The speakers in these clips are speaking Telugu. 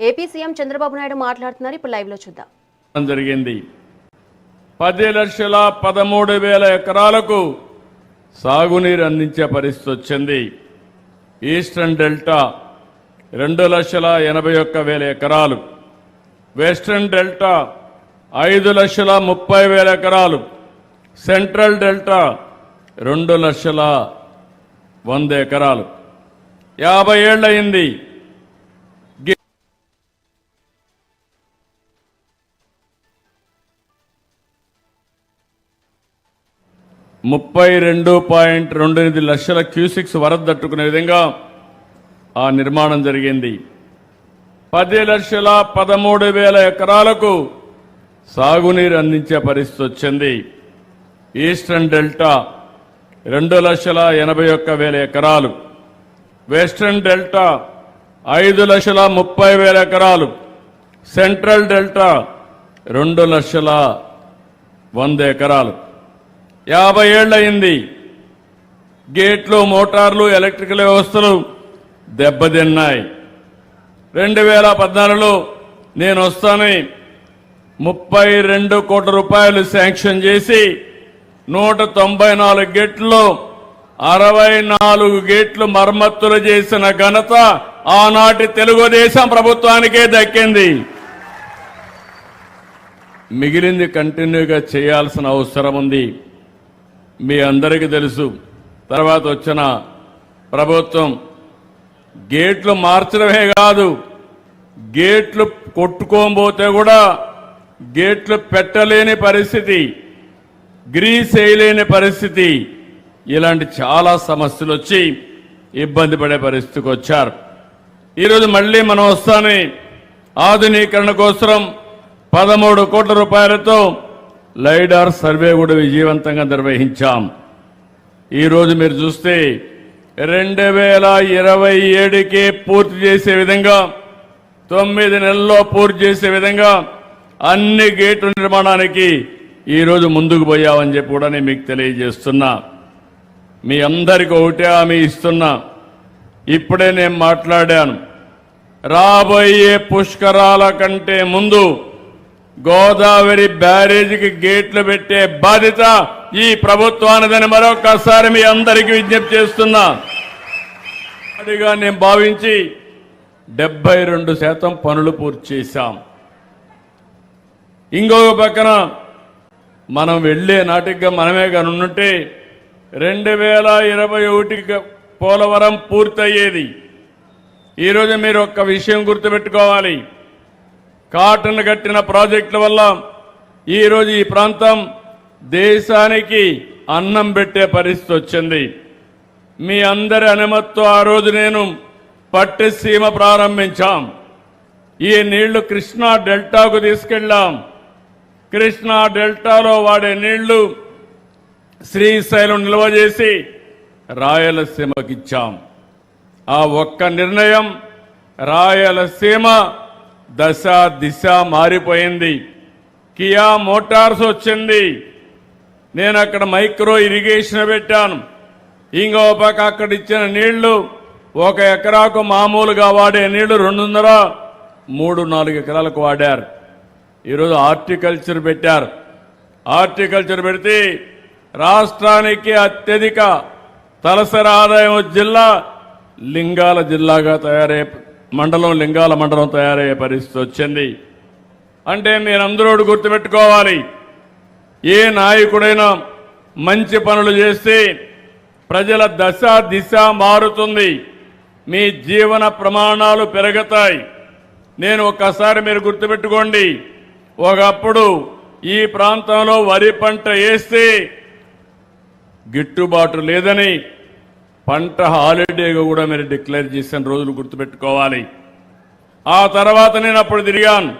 ఏపీ సీఎం చంద్రబాబు నాయుడు మాట్లాడుతున్నారు. ఇప్పుడు లైవ్ లో చూద్దాం. జరిగింది 10,13,000 ఎకరాలకు సాగునీరు అందించే పరిస్థితి వచ్చింది. ఈస్టర్న్ డెల్టా 2,81,000 ఎకరాలు, వెస్టర్న్ డెల్టా 5,30,000 ఎకరాలు, సెంట్రల్ డెల్టా 2,100,000 ఎకరాలు. 50 ఏళ్లయింది. 32.28 లక్షల క్యూసిక్స్ వరద తట్టుకునే విధంగా ఆ నిర్మాణం జరిగింది. 10,13,000 ఎకరాలకు సాగునీరు అందించే పరిస్థితి వచ్చింది. ఈస్టర్న్ డెల్టా 2,81,000 ఎకరాలు, వెస్టర్న్ డెల్టా 5,30,000 ఎకరాలు, సెంట్రల్ డెల్టా 2,100,000 ఎకరాలు. 50 ఏళ్లయింది. గేట్లు, మోటార్లు, ఎలక్ట్రికల్ వ్యవస్థలు దెబ్బతిన్నాయి. 2014లో నేను వస్తానని 32 కోట్ల రూపాయలు శాంక్షన్ చేసి 194 గేట్లలో 64 గేట్లు మరమ్మతులు చేసిన ఘనత ఆనాటి తెలుగుదేశం ప్రభుత్వానికే దక్కింది. మిగిలింది కంటిన్యూగా చేయాల్సిన అవసరం ఉంది. మీ అందరికీ తెలుసు. తర్వాత వచ్చిన ప్రభుత్వం గేట్లు మార్చడమే కాదు, గేట్లు కొట్టుకోబోతే కూడా గేట్లు పెట్టలేని పరిస్థితి, గ్రీస్ వేయలేని పరిస్థితి, ఇలాంటి చాలా సమస్యలు వచ్చి ఇబ్బంది పడే పరిస్థితికి వచ్చారు. ఈరోజు మళ్లీ మనం వస్తానే ఆధునీకరణ కోసం 13 కోట్ల రూపాయలతో లైడార్ సర్వే కూడా విజయవంతంగా నిర్వహించాం. ఈరోజు మీరు చూస్తే 2027కే పూర్తి చేసే విధంగా, 9 నెలల్లో పూర్తి చేసే విధంగా అన్ని గేట్ల నిర్మాణానికి ఈరోజు ముందుకు పోయామని చెప్పి కూడా నేను మీకు తెలియజేస్తున్నా. మీ అందరికీ ఒకటే హామీ ఇస్తున్నా. ఇప్పుడే నేను మాట్లాడాను. రాబోయే పుష్కరాల కంటే ముందు గోదావరి బ్యారేజీకి గేట్లు పెట్టే బాధ్యత ఈ ప్రభుత్వానిదని మరొకసారి మీ అందరికీ విజ్ఞప్తి చేస్తున్నా. అదిగా నేను భావించి 72% పనులు పూర్తి చేశాం. ఇంకొక పక్కన మనం వెళ్లే నాటిగా మనమే కానుంటే 2021 పోలవరం పూర్తయ్యేది. ఈరోజు మీరు ఒక్క విషయం గుర్తుపెట్టుకోవాలి. కాటన్ కట్టిన ప్రాజెక్టుల వల్ల ఈరోజు ఈ ప్రాంతం దేశానికి అన్నం పెట్టే పరిస్థితి వచ్చింది. మీ అందరి అనుమతితో ఆ రోజు నేను పట్టిసీమ ప్రారంభించాం. ఈ నీళ్లు కృష్ణా డెల్టాకు తీసుకెళ్లాం. కృష్ణా డెల్టాలో వాడే నీళ్లు శ్రీశైలం నిల్వ చేసి రాయలసీమకిచ్చాం. ఆ ఒక్క నిర్ణయం రాయలసీమ దశ దిశ మారిపోయింది. కియా మోటార్స్ వచ్చింది. నేను అక్కడ మైక్రో ఇరిగేషన్ పెట్టాను. ఇంకో పక్క అక్కడ ఇచ్చిన నీళ్లు 1 ఎకరాకు మామూలుగా వాడే నీళ్లు 2.5-3-4 ఎకరాలకు వాడారు. ఈరోజు హార్టికల్చర్ పెట్టారు. హార్టికల్చర్ పెడితే రాష్ట్రానికి అత్యధిక తలసరి ఆదాయం జిల్లా లింగాల జిల్లాగా తయారయ్యే మండలం, లింగాల మండలం తయారయ్యే పరిస్థితి వచ్చింది. అంటే మీరందరూ గుర్తుపెట్టుకోవాలి, ఏ నాయకుడైనా మంచి పనులు చేస్తే ప్రజల దశ దిశ మారుతుంది, మీ జీవన ప్రమాణాలు పెరుగుతాయి. నేను ఒక్కసారి మీరు గుర్తుపెట్టుకోండి, ఒకప్పుడు ఈ ప్రాంతంలో వరి పంట వేస్తే గిట్టుబాటు లేదని పంట హాలిడేగా కూడా మీరు డిక్లేర్ చేసిన రోజులు గుర్తుపెట్టుకోవాలి. ఆ తర్వాత నేను అప్పుడు తిరిగాను.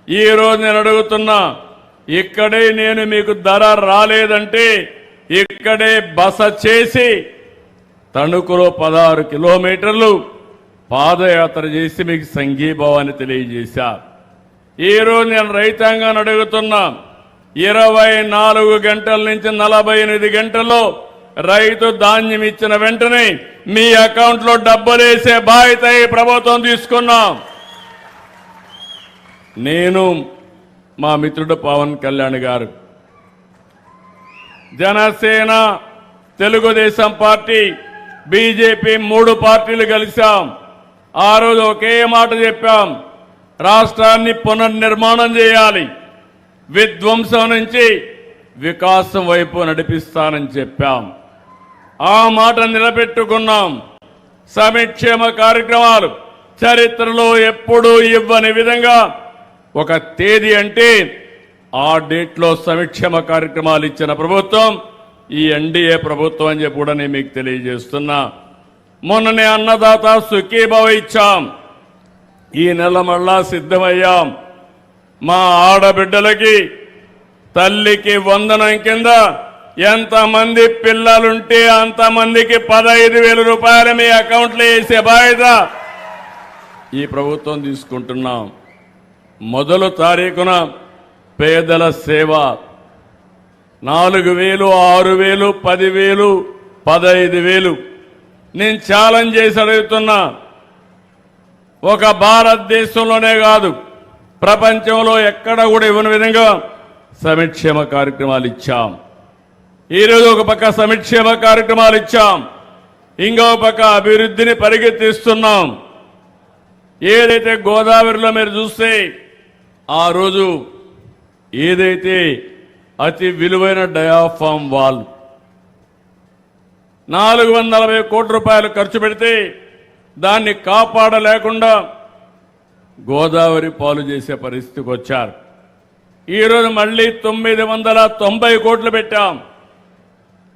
ఈ రోజు నేను అడుగుతున్నా, ఇక్కడే నేను మీకు ధర రాలేదంటే ఇక్కడే బస చేసి తణుకులో 16 కిలోమీటర్లు పాదయాత్ర చేసి మీకు సంఘీభావాన్ని తెలియజేశా. ఈ రోజు నేను రైతాంగాన్ని అడుగుతున్నా, 24 గంటల నుంచి 48 గంటల్లో రైతు ధాన్యం ఇచ్చిన వెంటనే మీ అకౌంట్లో డబ్బులు వేసే బాధ్యత ఈ ప్రభుత్వం తీసుకున్నాం. నేను మా మిత్రుడు పవన్ కళ్యాణ్ గారు జనసేన, తెలుగుదేశం పార్టీ, బీజేపీ 3 పార్టీలు కలిశాం. ఆ రోజు ఒకే మాట చెప్పాం, రాష్ట్రాన్ని పునర్నిర్మాణం చేయాలి, విధ్వంసం నుంచి వికాసం వైపు నడిపిస్తానని చెప్పాం. ఆ మాట నిలబెట్టుకున్నాం. సంక్షేమ కార్యక్రమాలు చరిత్రలో ఎప్పుడూ ఇవ్వని విధంగా ఒక తేదీ అంటే ఆ డేట్లో సంక్షేమ కార్యక్రమాలు ఇచ్చిన ప్రభుత్వం ఈ ఎన్డీఏ ప్రభుత్వం అని చెప్పి కూడా నేను మీకు తెలియజేస్తున్నా. మొన్ననే అన్నదాత సుఖీభవ ఇచ్చాం. ఈ నెల మళ్ళా సిద్ధమయ్యాం. మా ఆడబిడ్డలకి తల్లికి వందనం కింద ఎంతమంది పిల్లలుంటే అంతమందికి 15,000 రూపాయలు మీ అకౌంట్లో వేసే బాధ్యత ఈ ప్రభుత్వం తీసుకుంటున్నాం. మొదలు తారీఖున పేదల సేవ 4,000, 6,000, 10,000, 15,000 నేను ఛాలెంజ్ చేసి అడుగుతున్నా. ఒక భారతదేశంలోనే కాదు, ప్రపంచంలో ఎక్కడ కూడా ఇవ్వని విధంగా సంక్షేమ కార్యక్రమాలు ఇచ్చాం. ఈరోజు ఒక పక్క సంక్షేమ కార్యక్రమాలు ఇచ్చాం, ఇంకో పక్క అభివృద్ధిని పరిగెత్తిస్తున్నాం. ఏదైతే గోదావరిలో మీరు చూస్తే ఆ రోజు ఏదైతే అతి విలువైన డయాఫామ్ వాల్ 440 కోట్ల రూపాయలు ఖర్చు పెడితే దాన్ని కాపాడలేకుండా గోదావరి పాలు చేసే పరిస్థితికి వచ్చారు. ఈరోజు మళ్ళీ 990 కోట్లు పెట్టాం.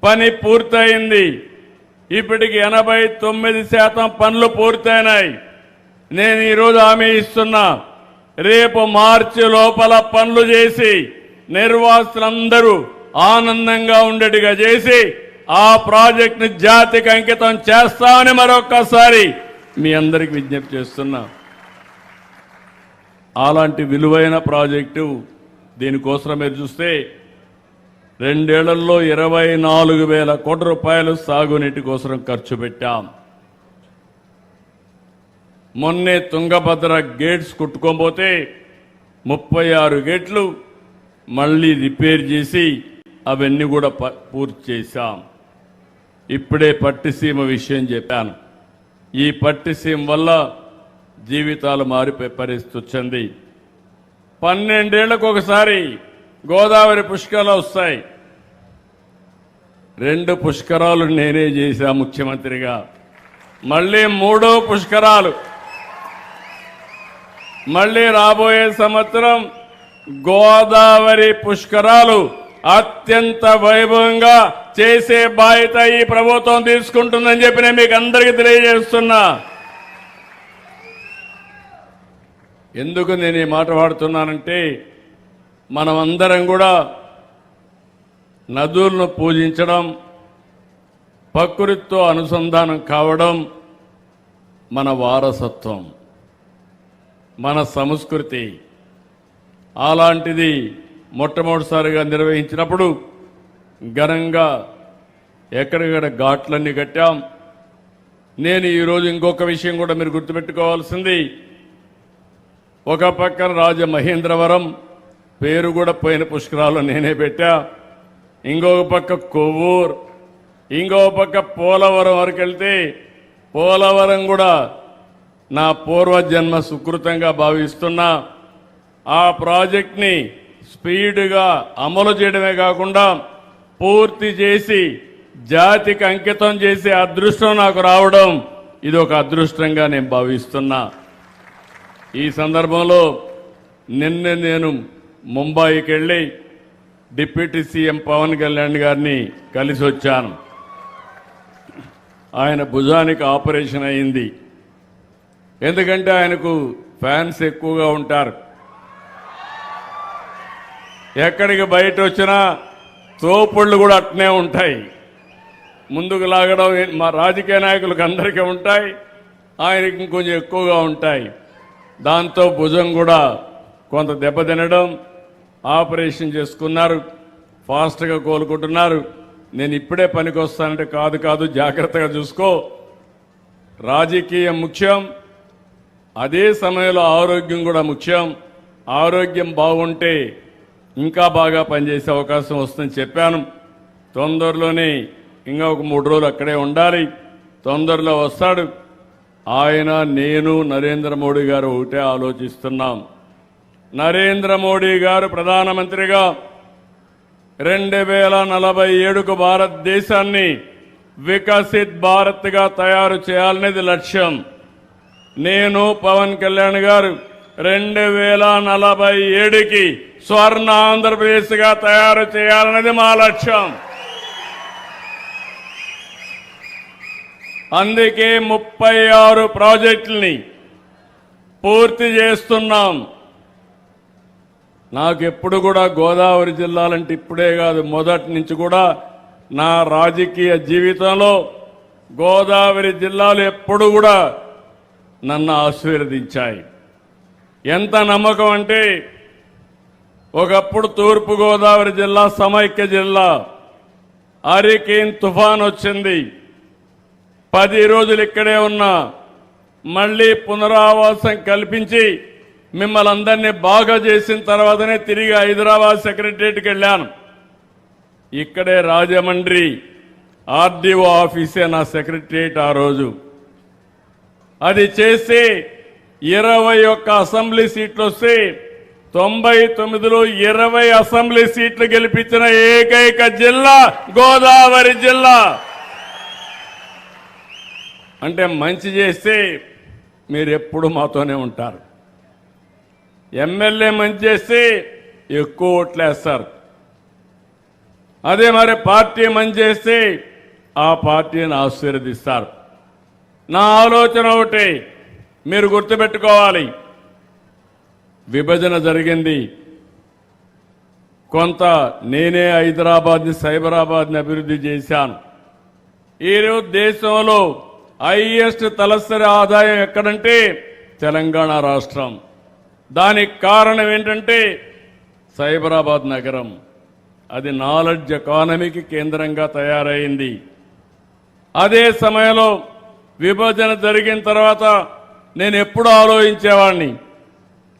పని పూర్తయింది. ఇప్పటికి 89% పనులు పూర్తయినాయి. నేను ఈరోజు హామీ ఇస్తున్నా, రేపు మార్చి లోపల పనులు చేసి నిర్వాసులందరూ ఆనందంగా ఉండేట్టుగా చేసి ఆ ప్రాజెక్టును జాతికి అంకితం చేస్తామని మరొక్కసారి మీ అందరికి విజ్ఞప్తి చేస్తున్నా. అలాంటి విలువైన ప్రాజెక్టు దీనికోసం మీరు చూస్తే 2 ఏళ్లలో 24,000 కోట్ల రూపాయలు సాగునీటి కోసం ఖర్చు పెట్టాం. మొన్నే తుంగభద్ర గేట్స్ కుట్టుకోబోతే 36 గేట్లు మళ్ళీ రిపేర్ చేసి అవన్నీ కూడా పూర్తి చేశాం. ఇప్పుడే పట్టిసీమ విషయం చెప్పాను. ఈ పట్టిసీమ వల్ల జీవితాలు మారిపోయే పరిస్థితి వచ్చింది. 12 ఏళ్లకు ఒకసారి గోదావరి పుష్కరాలు వస్తాయి. 2 పుష్కరాలు నేనే చేశా ముఖ్యమంత్రిగా. మళ్ళీ 3వ పుష్కరాలు మళ్ళీ రాబోయే సంవత్సరం గోదావరి పుష్కరాలు అత్యంత వైభవంగా చేసే బాధ్యత ఈ ప్రభుత్వం తీసుకుంటుందని చెప్పి నేను మీకు అందరికీ తెలియజేస్తున్నా. ఎందుకు నేను ఈ మాట వాడుతున్నానంటే, మనమందరం కూడా నదులను పూజించడం, ప్రకృతితో అనుసంధానం కావడం మన వారసత్వం, మన సంస్కృతి. అలాంటిది మొట్టమొదటిసారిగా నిర్వహించినప్పుడు ఘనంగా ఎక్కడికక్కడ ఘాట్లన్నీ కట్టాం. నేను ఈరోజు ఇంకొక విషయం కూడా మీరు గుర్తుపెట్టుకోవాల్సింది, ఒక పక్కన రాజమహేంద్రవరం పేరు కూడా పోయిన పుష్కరాలు నేనే పెట్టా, ఇంకొక పక్క కొవ్వూరు, ఇంకొక పక్క పోలవరం వరకు వెళ్తే పోలవరం కూడా నా పూర్వజన్మ సుకృతంగా భావిస్తున్నా. ఆ ప్రాజెక్ట్ని స్పీడ్గా అమలు చేయడమే కాకుండా పూర్తి చేసి జాతికి అంకితం చేసే అదృష్టం నాకు రావడం ఇది ఒక అదృష్టంగా నేను భావిస్తున్నా. ఈ సందర్భంలో నిన్నే నేను ముంబాయికి వెళ్ళి డిప్యూటీ సీఎం పవన్ కళ్యాణ్ గారిని కలిసి వచ్చాను. ఆయన భుజానికి ఆపరేషన్ అయింది. ఎందుకంటే ఆయనకు ఫ్యాన్స్ ఎక్కువగా ఉంటారు. ఎక్కడికి బయట వచ్చినా తోపుళ్ళు కూడా అట్నే ఉంటాయి. ముందుకు లాగడం మా రాజకీయ నాయకులకు అందరికీ ఉంటాయి, ఆయనకి ఇంకొంచెం ఎక్కువగా ఉంటాయి. దాంతో భుజం కూడా కొంత దెబ్బతినడం, ఆపరేషన్ చేసుకున్నారు, ఫాస్ట్గా కోలుకుంటున్నారు. నేను ఇప్పుడే పనికి వస్తానంటే కాదు జాగ్రత్తగా చూసుకో, రాజకీయం ముఖ్యం, అదే సమయంలో ఆరోగ్యం కూడా ముఖ్యం. ఆరోగ్యం బాగుంటే ఇంకా బాగా పనిచేసే అవకాశం వస్తుందని చెప్పాను. తొందరలోనే ఇంకా ఒక 3 రోజులు అక్కడే ఉండాలి. తొందరలో వస్తాడు. ఆయన, నేను, నరేంద్ర మోడీ గారు ఒకటే ఆలోచిస్తున్నాం. నరేంద్ర మోడీ గారు ప్రధానమంత్రిగా 2047కు భారతదేశాన్ని వికసిత్ భారత్గా తయారు చేయాలనేది లక్ష్యం. నేను, పవన్ కళ్యాణ్ గారు 2047కి స్వర్ణ ఆంధ్రప్రదేశ్గా తయారు చేయాలనేది మా లక్ష్యం. అందుకే 36 ప్రాజెక్టుల్ని పూర్తి చేస్తున్నాం. నాకెప్పుడు కూడా గోదావరి జిల్లాలంటే ఇప్పుడే కాదు, మొదటి నుంచి కూడా నా రాజకీయ జీవితంలో గోదావరి జిల్లాలు ఎప్పుడు కూడా నన్ను ఆశీర్వదించాయి. ఎంత నమ్మకం అంటే, ఒకప్పుడు తూర్పు గోదావరి జిల్లా సమైక్య జిల్లా. హరికేన్ తుఫాన్ వచ్చింది. 10 రోజులు ఇక్కడే ఉన్నా. మళ్లీ పునరావాసం కల్పించి మిమ్మల్ని అందరినీ బాగా చేసిన తర్వాతనే తిరిగి హైదరాబాద్ సెక్రటరియట్కి వెళ్ళాను. ఇక్కడే రాజమండ్రి ఆర్డీఓ ఆఫీసే నా సెక్రటరియట్ ఆ రోజు. అది చేసి 21 అసెంబ్లీ సీట్లు వస్తే 99లో 20 అసెంబ్లీ సీట్లు గెలిపించిన ఏకైక జిల్లా గోదావరి జిల్లా. అంటే మంచి చేస్తే మీరు ఎప్పుడు మాతోనే ఉంటారు. ఎమ్మెల్యే మంచి చేస్తే ఎక్కువ ఓట్లేస్తారు. అదే మరి పార్టీ మంచి చేస్తే ఆ పార్టీని ఆశీర్వదిస్తారు. నా ఆలోచన ఒకటి మీరు గుర్తుపెట్టుకోవాలి. విభజన జరిగింది. కొంత నేనే హైదరాబాద్ని, సైబరాబాద్ని అభివృద్ధి చేశాను. ఈరోజు దేశంలో హైయెస్ట్ తలసరి ఆదాయం ఎక్కడంటే తెలంగాణ రాష్ట్రం. దానికి కారణం ఏంటంటే సైబరాబాద్ నగరం. అది నాలెడ్జ్ ఎకానమీకి కేంద్రంగా తయారైంది. అదే సమయంలో విభజన జరిగిన తర్వాత నేను ఎప్పుడు ఆలోచించేవాడిని,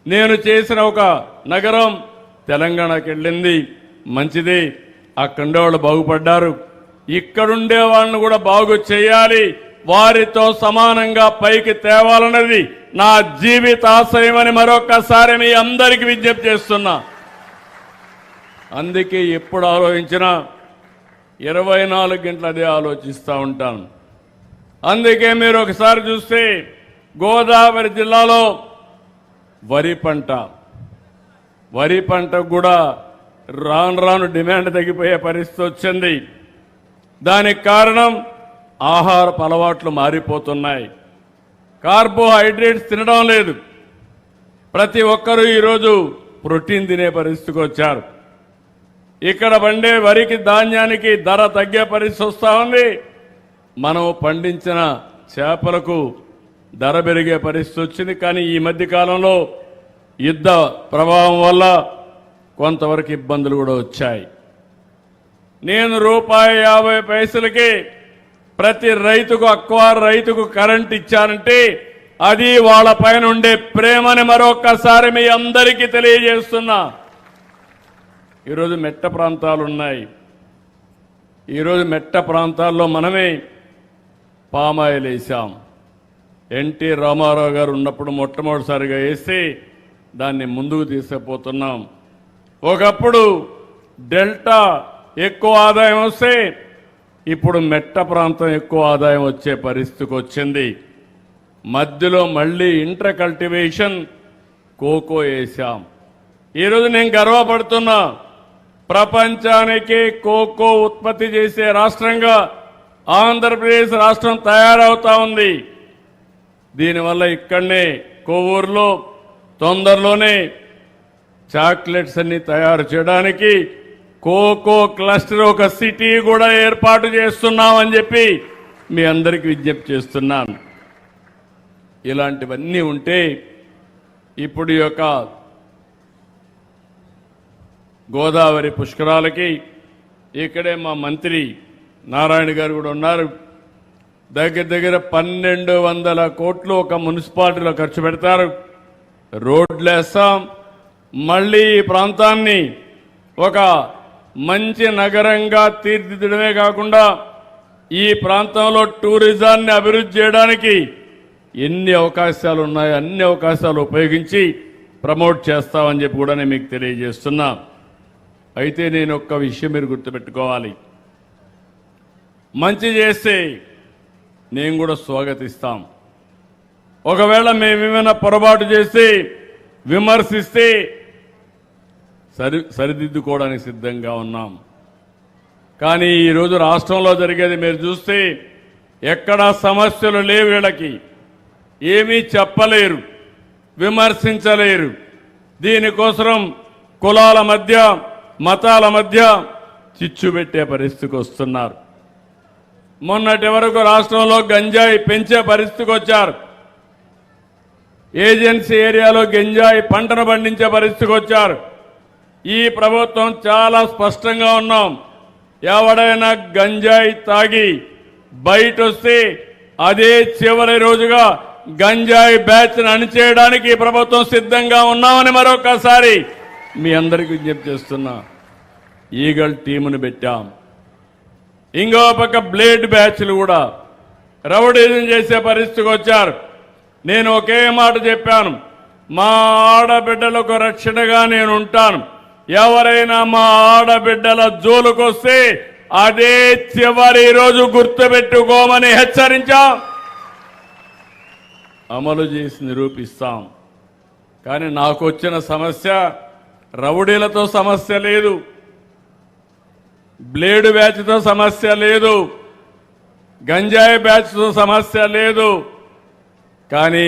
నేను చేసిన ఒక నగరం తెలంగాణకి వెళ్ళింది, మంచిది, అక్కడుండే వాళ్ళు బాగుపడ్డారు, ఇక్కడుండే వాళ్ళని కూడా బాగు చేయాలి, వారితో సమానంగా పైకి తేవాలన్నది నా జీవిత ఆశయమని మరొక్కసారి మీ అందరికీ విజ్ఞప్తి చేస్తున్నా. అందుకే ఎప్పుడు ఆలోచించినా 24 గంటలు అదే ఆలోచిస్తూ ఉంటాను. అందుకే మీరు ఒకసారి చూస్తే గోదావరి జిల్లాలో వరి పంటకు కూడా రాను రాను డిమాండ్ తగ్గిపోయే పరిస్థితి వచ్చింది. దానికి కారణం ఆహారపు అలవాట్లు మారిపోతున్నాయి. కార్బోహైడ్రేట్స్ తినడం లేదు. ప్రతి ఒక్కరూ ఈరోజు ప్రోటీన్ తినే పరిస్థితికి వచ్చారు. ఇక్కడ పండే వరికి, ధాన్యానికి ధర తగ్గే పరిస్థితి వస్తూ ఉంది. మనం పండించిన చేపలకు ధర పెరిగే పరిస్థితి వచ్చింది. కానీ ఈ మధ్య కాలంలో యుద్ధ ప్రభావం వల్ల కొంతవరకు ఇబ్బందులు కూడా వచ్చాయి. నేను ₹1.50కి ప్రతి రైతుకు, అక్వార్ రైతుకు కరెంట్ ఇచ్చానంటే అది వాళ్ళ పైన ఉండే ప్రేమని మరొక్కసారి మీ అందరికీ తెలియజేస్తున్నా. ఈరోజు మెట్ట ప్రాంతాలు ఉన్నాయి. ఈరోజు మెట్ట ప్రాంతాల్లో మనమే పామాయిల్ వేసాం. ఎన్టీ రామారావు గారు ఉన్నప్పుడు మొట్టమొదటిసారిగా వేసి దాన్ని ముందుకు తీసుకుపోతున్నాం. ఒకప్పుడు డెల్టా ఎక్కువ ఆదాయం వస్తే ఇప్పుడు మెట్ట ప్రాంతం ఎక్కువ ఆదాయం వచ్చే పరిస్థితికి వచ్చింది. మధ్యలో మళ్ళీ ఇంటర్ కల్టివేషన్ కోకో వేసాం. ఈరోజు నేను గర్వపడుతున్నా, ప్రపంచానికి కోకో ఉత్పత్తి చేసే రాష్ట్రంగా ఆంధ్రప్రదేశ్ రాష్ట్రం తయారవుతా ఉంది. దీనివల్ల ఇక్కడనే కొవ్వూరులో తొందరలోనే చాక్లెట్స్ అన్ని తయారు చేయడానికి కోకో క్లస్టర్ ఒక సిటీ కూడా ఏర్పాటు చేస్తున్నామని చెప్పి మీ అందరికీ విజ్ఞప్తి చేస్తున్నాను. ఇలాంటివన్నీ ఉంటే ఇప్పుడు ఈ యొక్క గోదావరి పుష్కరాలకి ఇక్కడే మా మంత్రి నారాయణ గారు కూడా ఉన్నారు. దగ్గర 1200 కోట్లు ఒక మున్సిపాలిటీలో ఖర్చు పెడతారు. రోడ్లు వేస్తాం, మళ్ళీ ఈ ప్రాంతాన్ని ఒక మంచి నగరంగా తీర్చిదిద్దడమే కాకుండా ఈ ప్రాంతంలో టూరిజాన్ని అభివృద్ధి చేయడానికి ఎన్ని అవకాశాలు ఉన్నాయో అన్ని అవకాశాలు ఉపయోగించి ప్రమోట్ చేస్తామని చెప్పి కూడా నేను మీకు తెలియజేస్తున్నా. అయితే నేను ఒక్క విషయం మీరు గుర్తుపెట్టుకోవాలి. మంచి చేస్తే నేను కూడా స్వాగతిస్తాం. ఒకవేళ మేమేమైనా పొరపాటు చేసి విమర్శిస్తే సరిదిద్దుకోవడానికి సిద్ధంగా ఉన్నాం. కానీ ఈరోజు రాష్ట్రంలో జరిగేది మీరు చూస్తే ఎక్కడా సమస్యలు లేవు. వీళ్ళకి ఏమీ చెప్పలేరు, విమర్శించలేరు. దీనికోసం కులాల మధ్య మతాల మధ్య చిచ్చు పెట్టే పరిస్థితికి వస్తున్నారు. మొన్నటి వరకు రాష్ట్రంలో గంజాయి పెంచే పరిస్థితికి వచ్చారు. ఏజెన్సీ ఏరియాలో గంజాయి పంటను పండించే పరిస్థితికి వచ్చారు. ఈ ప్రభుత్వం చాలా స్పష్టంగా ఉన్నాం. ఎవడైనా గంజాయి తాగి బయట వస్తే అదే చివరి రోజుగా గంజాయి బ్యాచ్ను అణిచేయడానికి ఈ ప్రభుత్వం సిద్ధంగా ఉన్నామని మరొకసారి మీ అందరికీ విజ్ఞప్తి చేస్తున్నా. ఈగల్ టీమును పెట్టాం. ఇంకో పక్క బ్లేడ్ బ్యాచ్లు కూడా రౌడీజం చేసే పరిస్థితికి వచ్చారు. నేను ఒకే మాట చెప్పాను, మా ఆడబిడ్డలకు రక్షణగా నేను ఉంటాను. ఎవరైనా మా ఆడబిడ్డల జోలుకొస్తే అదే చివరి రోజు గుర్తుపెట్టుకోమని హెచ్చరించాం. అమలు చేసి నిరూపిస్తాం. కానీ నాకు వచ్చిన సమస్య రౌడీలతో సమస్య లేదు, బ్లేడు బ్యాచ్తో సమస్య లేదు, గంజాయి బ్యాచ్తో సమస్య లేదు. కానీ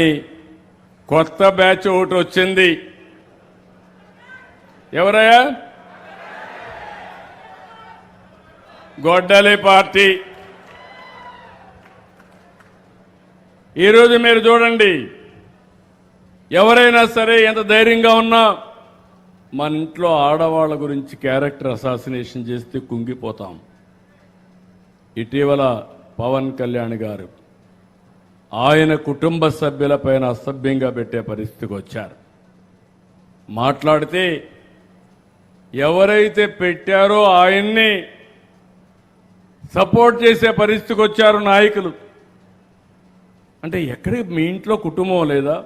కొత్త బ్యాచ్ ఒకటి వచ్చింది. ఎవరయ్యా? గొడ్డలి పార్టీ. ఈరోజు మీరు చూడండి, ఎవరైనా సరే ఎంత ధైర్యంగా ఉన్నా మన ఇంట్లో ఆడవాళ్ళ గురించి క్యారెక్టర్ అసాసినేషన్ చేస్తే కుంగిపోతాం. ఇటీవల పవన్ కళ్యాణ్ గారు ఆయన కుటుంబ సభ్యులపైన అసభ్యంగా పెట్టే పరిస్థితికి వచ్చారు. మాట్లాడితే ఎవరైతే పెట్టారో ఆయన్ని సపోర్ట్ చేసే పరిస్థితికి వచ్చారు నాయకులు. అంటే ఎక్కడికి మీ ఇంట్లో కుటుంబం లేదా?